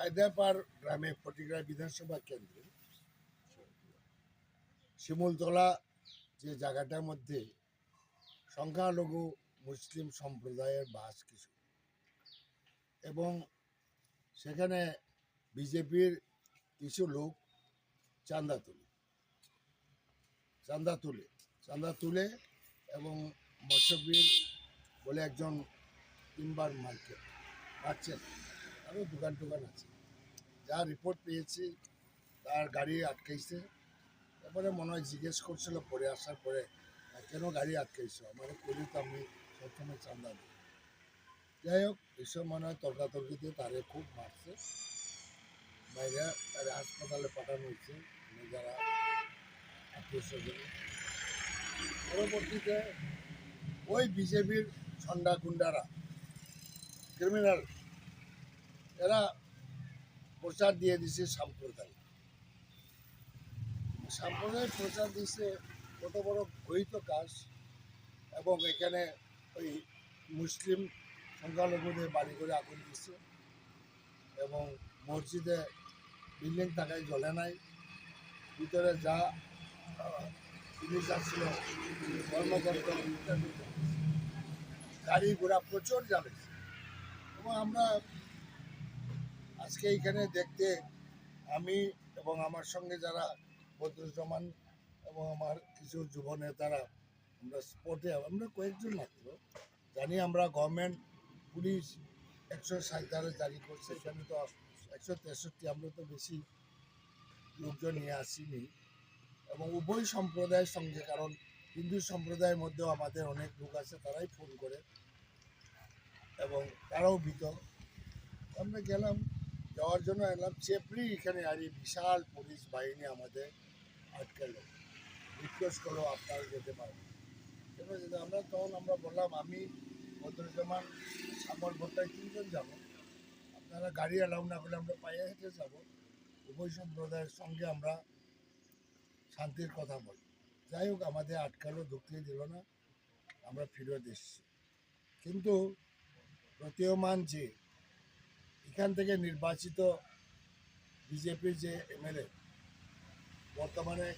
সায়দাপাড় গ্রামে ফটিকরা বিধানসভা কেন্দ্রে শিমুলতলা যে জায়গাটার মধ্যে সংখ্যালঘু মুসলিম সম্প্রদায়ের বাস কিছু, এবং সেখানে বিজেপির কিছু লোক চাঁদা তুলে এবং মৎস্যবীর বলে একজন টিম্বার মার্কেট পাচ্ছেন, আরও দোকান আছে, যা রিপোর্ট পেয়েছি তার গাড়ি আটকাইছে। তারপরে মনে হয় জিজ্ঞেস করছিল পরে আসার পরে, কেন গাড়ি আটকাইছো, আমার করি তো আমি সবসময় চাঁদা দিই। যাই হোক, এসব মনে হয় তর্কাতর্কিতে তারে খুব মারছে, বাইরে তারে হাসপাতালে পাঠানো হয়েছে যারা আত্মীয় স্বজন। পরবর্তীতে ওই বিজেপির ছন্ডা গুন্ডারা, ক্রিমিনাল, এরা প্রচার দিয়ে দিছে সাম্প্রদায়িক প্রচার দিচ্ছে, কত বড় গহিত কাজ। এবং এখানে ওই মুসলিম সংখ্যালঘুদের বাড়ি করে আগুন দিচ্ছে, এবং মসজিদে বিল্ডিং টাকায় জ্বলে নাই, ভিতরে যা জিনিস আসছিল কর্মকর্তা গাড়ি ঘোড়া প্রচুর জ্বালেছে। এবং আমরা আজকে এইখানে দেখতে, আমি এবং আমার সঙ্গে যারা বদরুজ্জামান এবং আমার কিছু যুব নেতারা, আমরা স্পটে, আমরা কয়েকজন মাত্র জানি, আমরা গভর্নমেন্ট পুলিশ 160 ধারা জারি করছে, এখানে তো 163, আমরা তো বেশি লোকজন নিয়ে আসিনি। এবং উভয় সম্প্রদায়ের সঙ্গে, কারণ হিন্দু সম্প্রদায়ের মধ্যেও আমাদের অনেক লোক আছে, তারাই ফোন করে এবং তারাও ভীত। আমরা গেলাম, যাওয়ার জন্য এলাম, চেপড়ি এখানে আর বিশাল পুলিশ বাহিনী আমাদের আটকালো, রিকোয়েস্ট করলো আপনারা যেতে পারবেন, কেন যেতে। আমরা বললাম, আমি বদরুজ্জামান, সামর ভট্টায় 3 জন যাবো, আপনারা গাড়ি অ্যালাউ না করলে আমরা পায়ে হেঁটে যাবো, উভয় সম্প্রদায়ের সঙ্গে আমরা শান্তির কথা বলি। যাই হোক, আমাদের আটকালো, ঢুকতে দিল না, আমরা ফিরত এসেছি। কিন্তু প্রতীয়মান যে এখান থেকে নির্বাচিত বিজেপির যে এমএলএ, বর্তমানে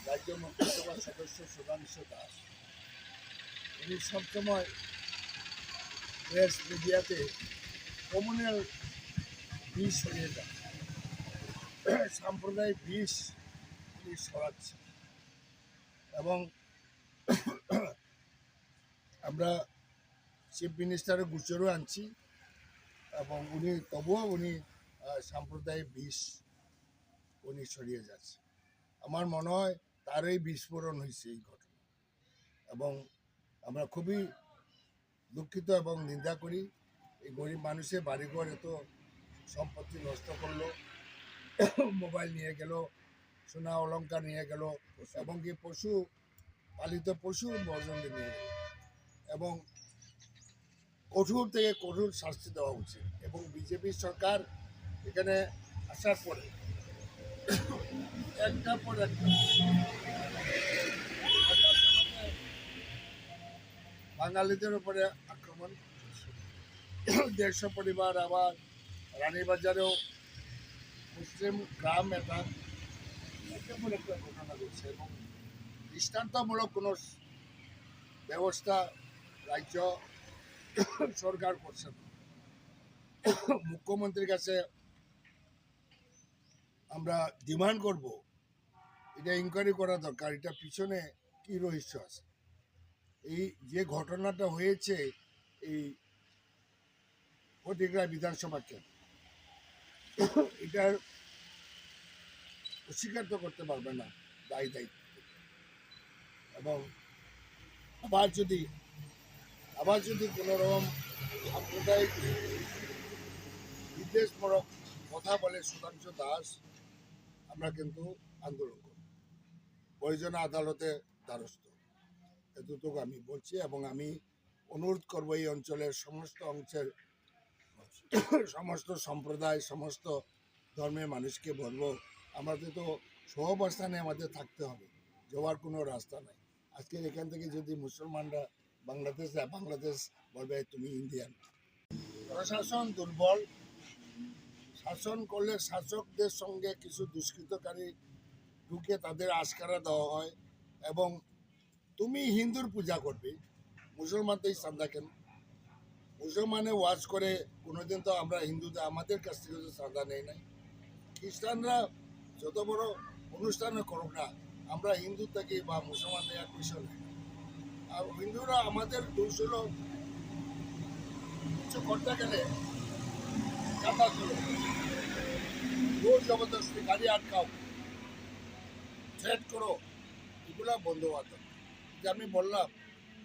রাজ্য মন্ত্রিসভার সদস্য সুধাংশু দাস, উনি সবসময় প্রেস মিডিয়াতে কমিউনাল বিষ সরিয়ে যান, সাম্প্রদায়িক বিষ উনি সরাচ্ছে। এবং আমরা চিফ মিনিস্টারের গোচরও আনছি, এবং তবুও উনি সাম্প্রদায়িক বিষ উনি সরিয়ে যাচ্ছে। আমার মনে হয় তারই বিস্ফোরণ হয়েছে এই ঘটনা, এবং আমরা খুবই দুঃখিত এবং নিন্দা করি। এই গরিব মানুষের বাড়িঘর এত সম্পত্তি নষ্ট করলো, মোবাইল নিয়ে গেল, সোনা অলংকার নিয়ে গেল, এবং কি পালিত পশু বর্জন নিয়ে গেল। এবং কঠোর থেকে কঠোর শাস্তি দেওয়া উচিত। এবং বিজেপি সরকার এখানে আসার পরে একটার পর একটা বাঙালিদের উপরে আক্রমণ, 150 পরিবার। আবার রানীবাজারেও মুসলিম গ্রাম একটা ঘটনা ঘটছে, এবং দৃষ্টান্তমূলক কোনো ব্যবস্থা রাজ্য সরকার করছে না। মুখ্যমন্ত্রীর কাছে আমরা ডিমান্ড করব, এটা ইনকোয়ারি করা দরকার, এটা পিছনে কি রহস্য আছে। এই যে ঘটনাটা হয়েছে এই ফটিকরা বিধানসভা কেন্দ্র, এটার অস্বীকার তো করতে পারবে না দায়িত্ব। এবং আবার যদি কোনো রকম সাম্প্রদায়িক বিদ্বেষমূলক কথা বলে সুধাংশু দাস, আমরা কিন্তু আন্দোলন করব, প্রয়োজনে আদালতে দ্বারস্থ, এতটুকু আমি বলছি। এবং আমি অনুরোধ করব এই অঞ্চলের সমস্ত অংশের সমস্ত সম্প্রদায়, সমস্ত ধর্মের মানুষকে বলবো, আমাদের তো সহাবস্থানে আমাদের থাকতে হবে, যাওয়ার কোনো রাস্তা নাই। আজকে এখান থেকে যদি মুসলমানরা বাংলাদেশ যায়, বাংলাদেশ বলবে তুমি ইন্ডিয়ান। প্রশাসন দুর্বল, শাসন করলে শাসকদের সঙ্গে কিছু দুষ্কৃতকারী ঢুকে তাদের আশকারা দেওয়া হয় এবং তুমি হিন্দুর পূজা করবে, মুসলমানদের চাঁদা কেন? মুসলমানে ওয়াজ করে কোনোদিন তো আমরা হিন্দুদের আমাদের কাছ থেকে তো চাঁদা নেই নাই। খ্রিস্টানরা যত বড় অনুষ্ঠানে করুক না, আমরা হিন্দু থেকে বা মুসলমান থেকে এক পয়সা নেই। আর হিন্দুরা আমাদের দোষ হলো কিছু করতে গেলে চাঁদা তুলো, জোর জবরদস্তি গাড়ি আটকাও, থ্রেট করো, এগুলা বন্ধ হওয়া দরকার। যে আমি বললাম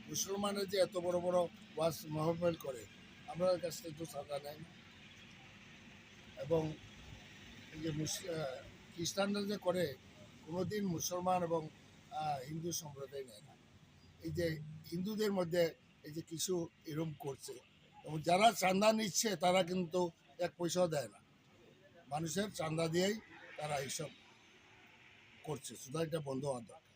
মুসলমানের যে এত বড় বড় ওয়াজ মাহফিল করে, আমরা কাছ থেকে তো চাঁদা নেই না। এবং এই যে খ্রিস্টানরা যে করে কোনোদিন মুসলমান এবং হিন্দু সম্প্রদায় নেয় না। এই যে হিন্দুদের মধ্যে এই যে কিছু এরম করছে এবং যারা চাঁদা নিচ্ছে তারা কিন্তু এক পয়সাও দেয় না, মানুষের চাঁদা দিয়েই তারা এইসব করছে। শুধু এটা বন্ধ হওয়া দরকার।